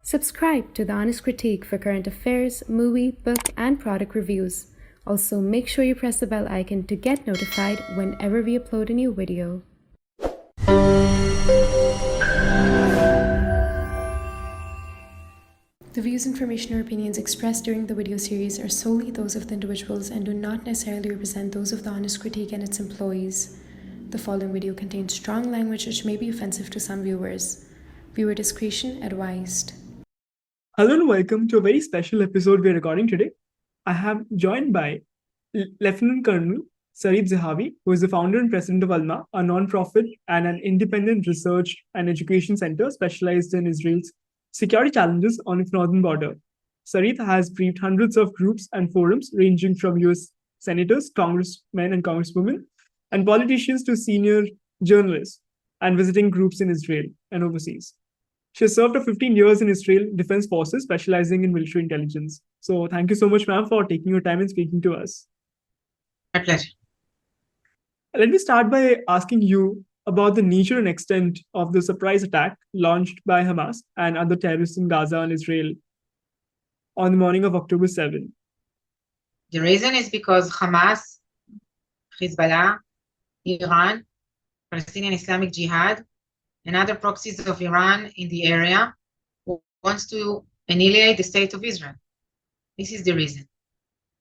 Subscribe to The Honest Critique for current affairs, movie, book, and product reviews. Also, make sure you press the bell icon to get notified whenever we upload a new video. The views, information, or opinions expressed during the video series are solely those of the individuals and do not necessarily represent those of The Honest Critique and its employees. The following video contains strong language which may be offensive to some viewers. Viewer discretion advised. Hello and welcome to a very special episode we are recording today. I have joined by Lieutenant Colonel Sarit Zehavi, who is the founder and president of Alma, a non-profit and an independent research and education center specialized in Israel's security challenges on its northern border. Sarit has briefed hundreds of groups and forums ranging from US senators, congressmen and congresswomen, and politicians to senior journalists and visiting groups in Israel and overseas. She has served for 15 years in Israel Defense Forces, specializing in military intelligence. So thank you so much, ma'am, for taking your time and speaking to us. My pleasure. Let me start by asking you about the nature and extent of the surprise attack launched by Hamas and other terrorists in Gaza and Israel on the morning of October 7. The reason is because Hamas, Hezbollah, Iran, Palestinian Islamic Jihad, and other proxies of Iran in the area wants to annihilate the state of Israel. This is the reason.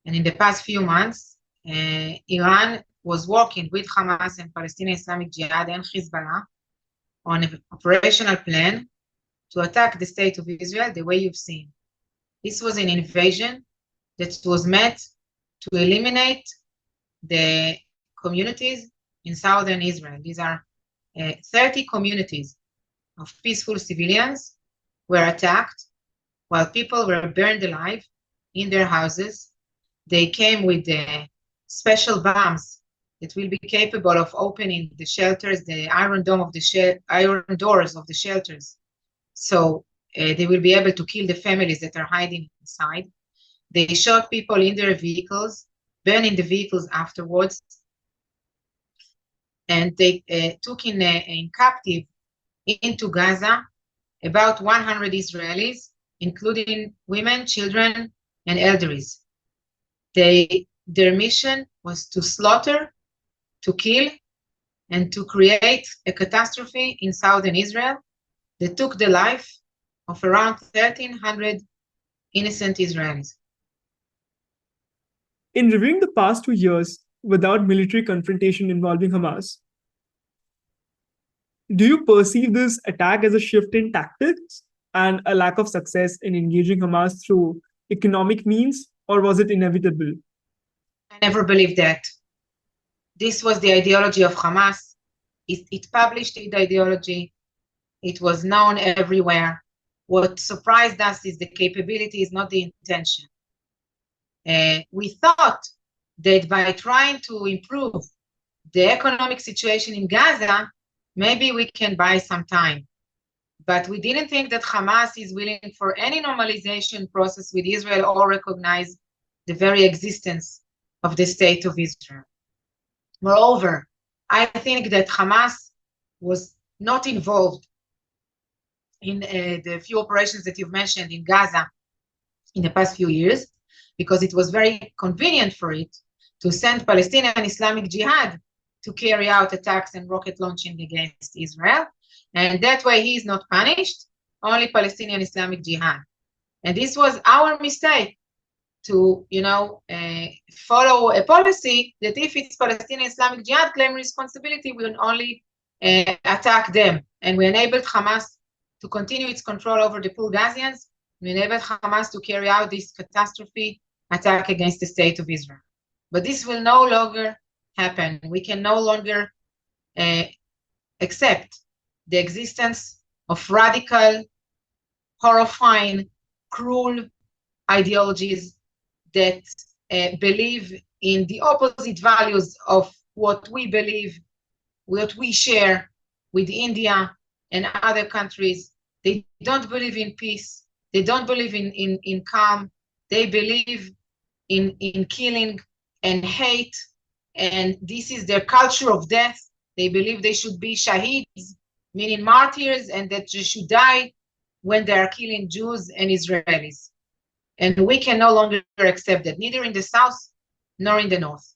And in the past few months, Iran was working with Hamas and Palestinian Islamic Jihad and Hezbollah on an operational plan to attack the state of Israel the way you've seen. This was an invasion that was meant to eliminate the communities in southern Israel. These are 30 communities of peaceful civilians were attacked while people were burned alive in their houses. They came with special bombs that will be capable of opening the shelters, the iron doors of the shelters. So they will be able to kill the families that are hiding inside. They shot people in their vehicles, burning the vehicles afterwards. And they took in captive into Gaza about 100 Israelis, including women, children, and elderlies. Their mission was to slaughter, to kill, and to create a catastrophe in southern Israel that took the life of around 1,300 innocent Israelis. In reviewing the past 2 years without military confrontation involving Hamas, do you perceive this attack as a shift in tactics and a lack of success in engaging Hamas through economic means, or was it inevitable? I never believed that. This was the ideology of Hamas. It published its ideology. It was known everywhere. What surprised us is the capability, is not the intention. We thought that by trying to improve the economic situation in Gaza, maybe we can buy some time. But we didn't think that Hamas is willing for any normalization process with Israel or recognize the very existence of the state of Israel. Moreover, I think that Hamas was not involved in the few operations that you've mentioned in Gaza in the past few years, because it was very convenient for it to send Palestinian Islamic Jihad to carry out attacks and rocket launching against Israel. And that way he is not punished, only Palestinian Islamic Jihad. And this was our mistake to, follow a policy that if it's Palestinian Islamic Jihad claim responsibility, we will only attack them. And we enabled Hamas to continue its control over the poor Gazians. We enabled Hamas to carry out this catastrophe attack against the state of Israel. But this will no longer happen. We can no longer accept the existence of radical, horrifying, cruel ideologies that believe in the opposite values of what we believe, what we share with India and other countries. They don't believe in peace. They don't believe in calm. They believe in killing and hate. And this is their culture of death. They believe they should be shaheeds, meaning martyrs, and that they should die when they are killing Jews and Israelis. And we can no longer accept that, neither in the south nor in the north.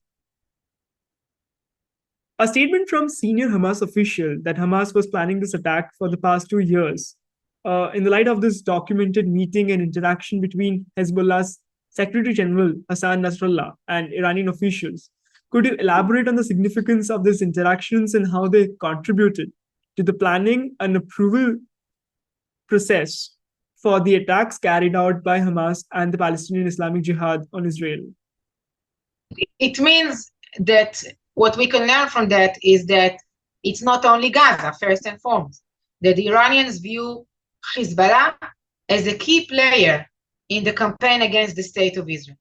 A statement from senior Hamas official that Hamas was planning this attack for the past 2 years. In the light of this documented meeting and interaction between Hezbollah's Secretary General Hassan Nasrallah and Iranian officials, could you elaborate on the significance of these interactions and how they contributed to the planning and approval process for the attacks carried out by Hamas and the Palestinian Islamic Jihad on Israel? It means that what we can learn from that is that it's not only Gaza, first and foremost, that the Iranians view Hezbollah as a key player in the campaign against the state of Israel.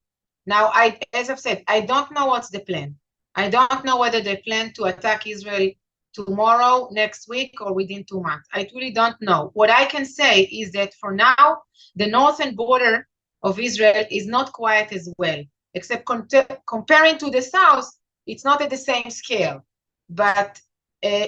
Now, as I've said, I don't know what's the plan. I don't know whether they plan to attack Israel tomorrow, next week, or within 2 months. I truly don't know. What I can say is that for now, the northern border of Israel is not quite as well, except comparing to the south, it's not at the same scale. But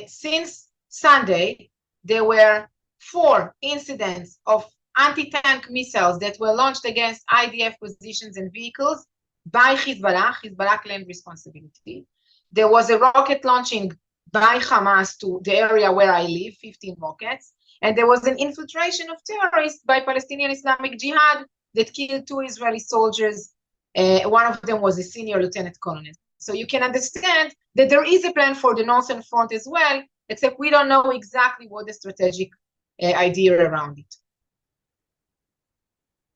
since Sunday, there were 4 incidents of anti-tank missiles that were launched against IDF positions and vehicles by Hezbollah. Hezbollah claimed responsibility. There was a rocket launching by Hamas to the area where I live, 15 rockets. And there was an infiltration of terrorists by Palestinian Islamic Jihad that killed 2 Israeli soldiers. One of them was a senior lieutenant colonel. So you can understand that there is a plan for the Northern Front as well, except we don't know exactly what the strategic idea around it.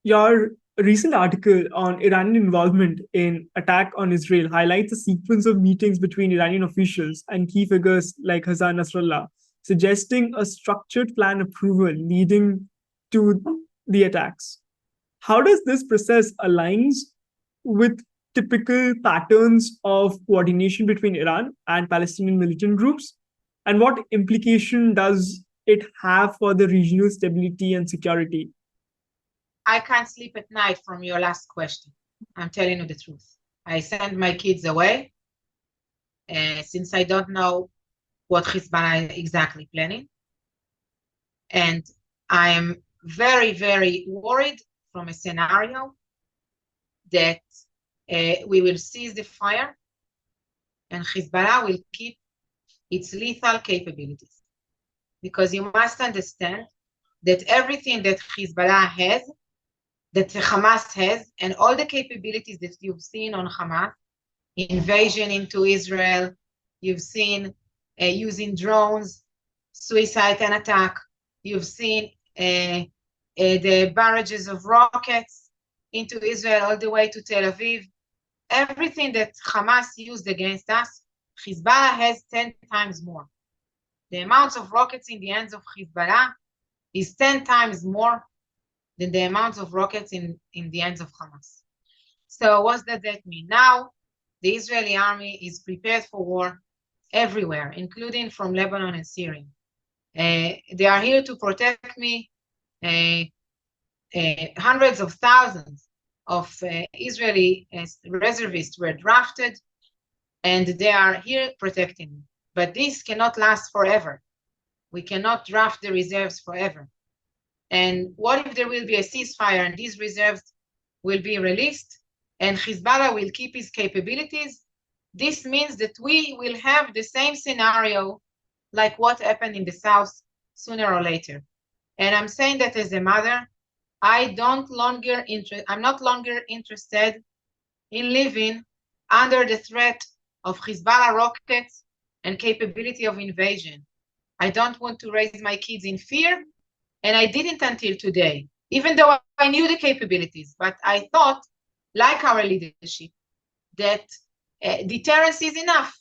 Your recent article on Iranian involvement in attack on Israel highlights a sequence of meetings between Iranian officials and key figures like Hassan Nasrallah, suggesting a structured plan approval leading to the attacks. How does this process aligns with typical patterns of coordination between Iran and Palestinian militant groups? And what implication does it have for the regional stability and security? I can't sleep at night from your last question. I'm telling you the truth. I send my kids away since I don't know what Hezbollah is exactly planning. And I'm very, very worried from a scenario that we will seize the fire and Hezbollah will keep its lethal capabilities. Because you must understand that everything that Hezbollah has, that Hamas has, and all the capabilities that you've seen on Hamas, invasion into Israel, you've seen using drones, suicide and attack, you've seen the barrages of rockets into Israel all the way to Tel Aviv. Everything that Hamas used against us, Hezbollah has 10 times more. The amount of rockets in the hands of Hezbollah is 10 times more than the amount of rockets in the hands of Hamas. So what does that mean? Now, the Israeli army is prepared for war everywhere, including from Lebanon and Syria. They are here to protect me. Hundreds of thousands of Israeli reservists were drafted, and they are here protecting me. But this cannot last forever. We cannot draft the reserves forever. And what if there will be a ceasefire and these reserves will be released and Hezbollah will keep its capabilities? This means that we will have the same scenario like what happened in the south sooner or later. And I'm saying that as a mother, I'm not longer interested in living under the threat of Hezbollah rockets and capability of invasion. I don't want to raise my kids in fear, and I didn't until today, even though I knew the capabilities. But I thought, like our leadership, that deterrence is enough,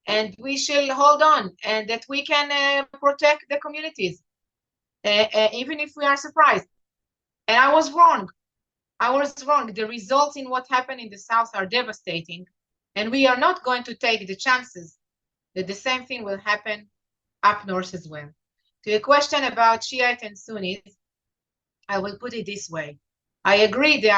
and we shall hold on, and that we can protect the communities, even if we are surprised. And I was wrong. I was wrong. The results in what happened in the south are devastating, and we are not going to take the chances that the same thing will happen up north as well. To a question about Shiite and Sunnis, I will put it this way. I agree there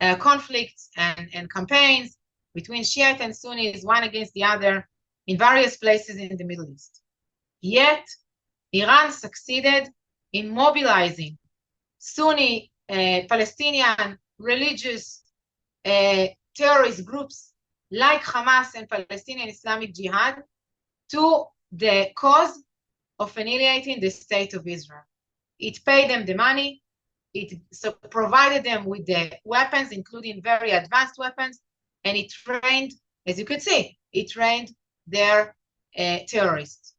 are conflicts and campaigns between Shiite and Sunnis, one against the other, in various places in the Middle East. Yet, Iran succeeded in mobilizing Sunni Palestinian religious terrorist groups like Hamas and Palestinian Islamic Jihad to the cause of annihilating the state of Israel. It paid them the money. It provided them with the weapons, including very advanced weapons, and it trained, as you could see, it trained their terrorists.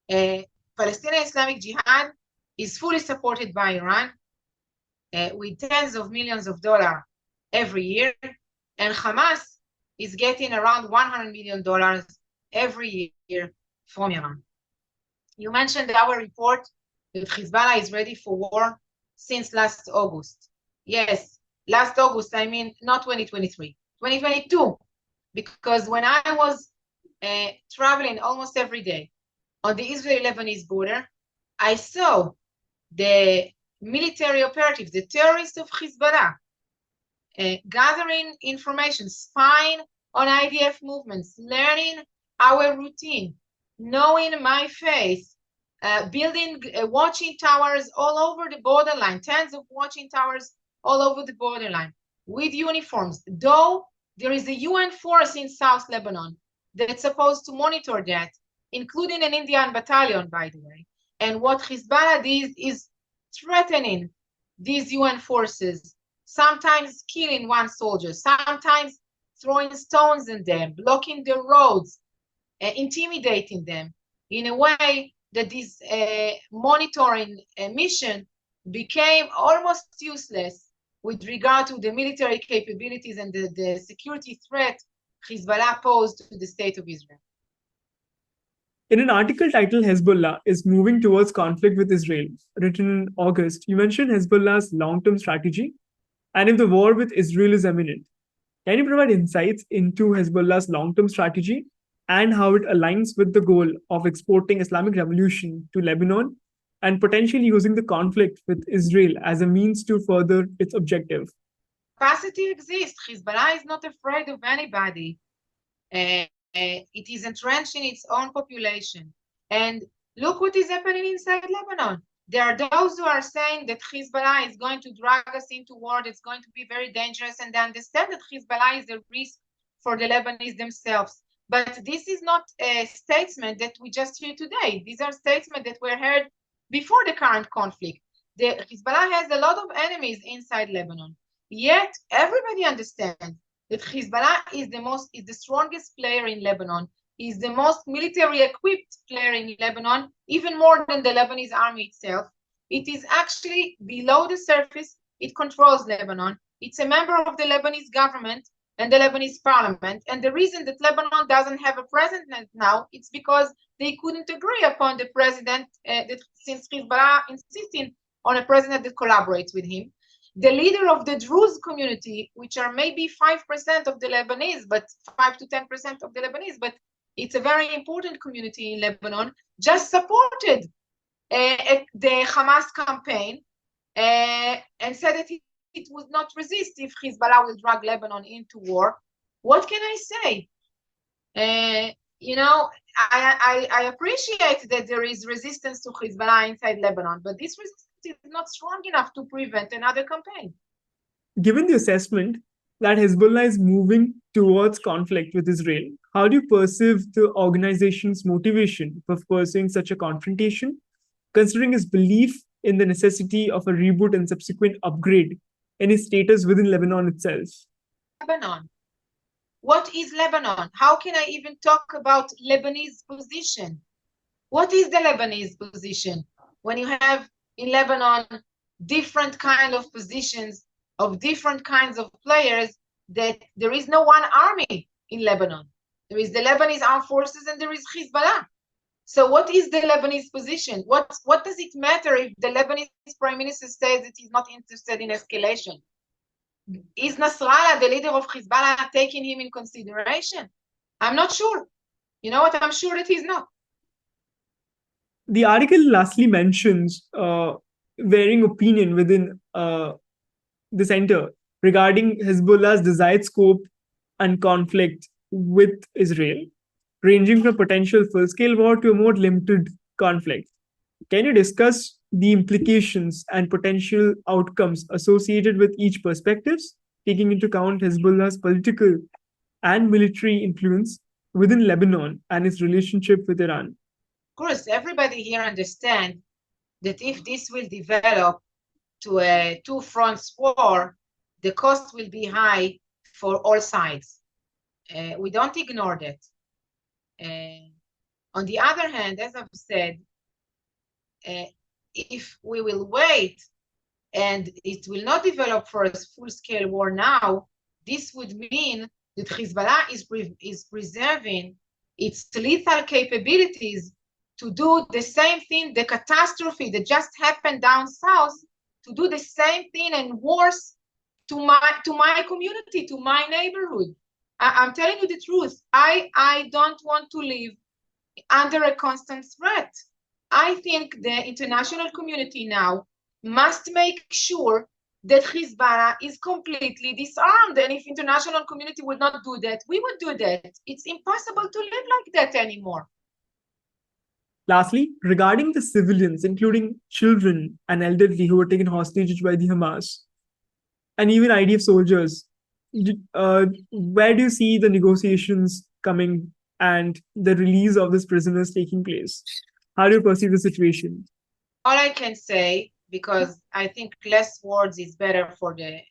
Palestinian Islamic Jihad is fully supported by Iran with tens of millions of dollars every year, and Hamas is getting around $100 million every year from Iran. You mentioned our report that Hezbollah is ready for war since last August. Yes, last August, I mean not 2023, 2022, because when I was traveling almost every day on the Israeli-Lebanese border, I saw the military operatives, the terrorists of Hezbollah, gathering information, spying on IDF movements, learning our routine, knowing my face, building watching towers all over the borderline, tens of watching towers all over the borderline with uniforms. Though there is a UN force in South Lebanon that's supposed to monitor that, including an Indian battalion, by the way. And what Hezbollah did is threatening these UN forces, sometimes killing one soldier, sometimes throwing stones at them, blocking the roads, intimidating them in a way that this monitoring mission became almost useless with regard to the military capabilities and the security threat Hezbollah posed to the state of Israel. In an article titled Hezbollah is moving towards conflict with Israel, written in August, you mentioned Hezbollah's long-term strategy and if the war with Israel is imminent. Can you provide insights into Hezbollah's long-term strategy and how it aligns with the goal of exporting Islamic revolution to Lebanon and potentially using the conflict with Israel as a means to further its objective? Capacity exists. Hezbollah is not afraid of anybody. It is entrenched in its own population. And look what is happening inside Lebanon. There are those who are saying that Hezbollah is going to drag us into war, that's going to be very dangerous, and they understand that Hezbollah is a risk for the Lebanese themselves. But this is not a statement that we just hear today. These are statements that were heard before the current conflict. Hezbollah has a lot of enemies inside Lebanon. Yet everybody understands that Hezbollah is the strongest player in Lebanon, is the most military equipped player in Lebanon, even more than the Lebanese army itself. It is actually below the surface. It controls Lebanon. It's a member of the Lebanese government and the Lebanese parliament. And the reason that Lebanon doesn't have a president now, it's because they couldn't agree upon the president, that since Hezbollah insisting on a president that collaborates with him. The leader of the Druze community, which are maybe 5% of the Lebanese, but 5 to 10% of the Lebanese, but it's a very important community in Lebanon, just supported the Hamas campaign and said that it would not resist if Hezbollah will drag Lebanon into war. What can I say? I appreciate that there is resistance to Hezbollah inside Lebanon, but this resistance is not strong enough to prevent another campaign. Given the assessment that Hezbollah is moving towards conflict with Israel, how do you perceive the organization's motivation for pursuing such a confrontation, considering its belief in the necessity of a reboot and subsequent upgrade in its status within Lebanon itself? Lebanon. What is Lebanon? How can I even talk about Lebanese position? What is the Lebanese position? When you have in Lebanon different kind of positions of different kinds of players, that there is no one army in Lebanon. There is the Lebanese armed forces and there is Hezbollah. So what is the Lebanese position? What does it matter if the Lebanese prime minister says that he's not interested in escalation? Is Nasrallah, the leader of Hezbollah, taking him in consideration? I'm not sure. You know what? I'm sure that he's not. The article lastly mentions varying opinion within the center regarding Hezbollah's desired scope and conflict with Israel, ranging from potential full-scale war to a more limited conflict. Can you discuss the implications and potential outcomes associated with each perspectives, taking into account Hezbollah's political and military influence within Lebanon and its relationship with Iran? Of course, everybody here understands that if this will develop to a two-fronts war, the cost will be high for all sides. We don't ignore that. On the other hand, as I've said, if we will wait and it will not develop for a full-scale war now, this would mean that Hezbollah is preserving its lethal capabilities to do the same thing, the catastrophe that just happened down south, to do the same thing and worse to my community, to my neighborhood. I'm telling you the truth. I don't want to live under a constant threat. I think the international community now must make sure that Hezbollah is completely disarmed. And if international community would not do that, we would do that. It's impossible to live like that anymore. Lastly, regarding the civilians, including children and elderly who were taken hostage by the Hamas, and even IDF soldiers, where do you see the negotiations coming and the release of these prisoners taking place? How do you perceive the situation? All I can say, because I think less words is better for the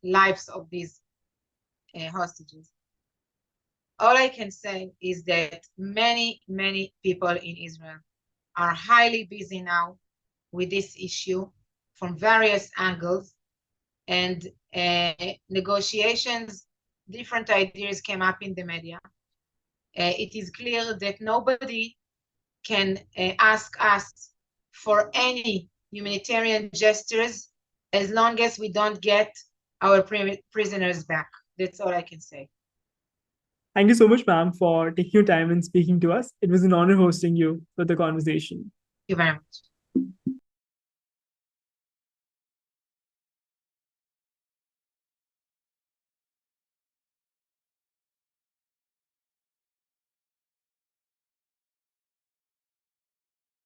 lives of these hostages. All I can say is that many, many people in Israel are highly busy now with this issue from various angles, and negotiations, different ideas came up in the media. It is clear that nobody can ask us for any humanitarian gestures as long as we don't get our prisoners back. That's all I can say. Thank you so much, ma'am, for taking your time and speaking to us. It was an honor hosting you for the conversation. Thank you very much.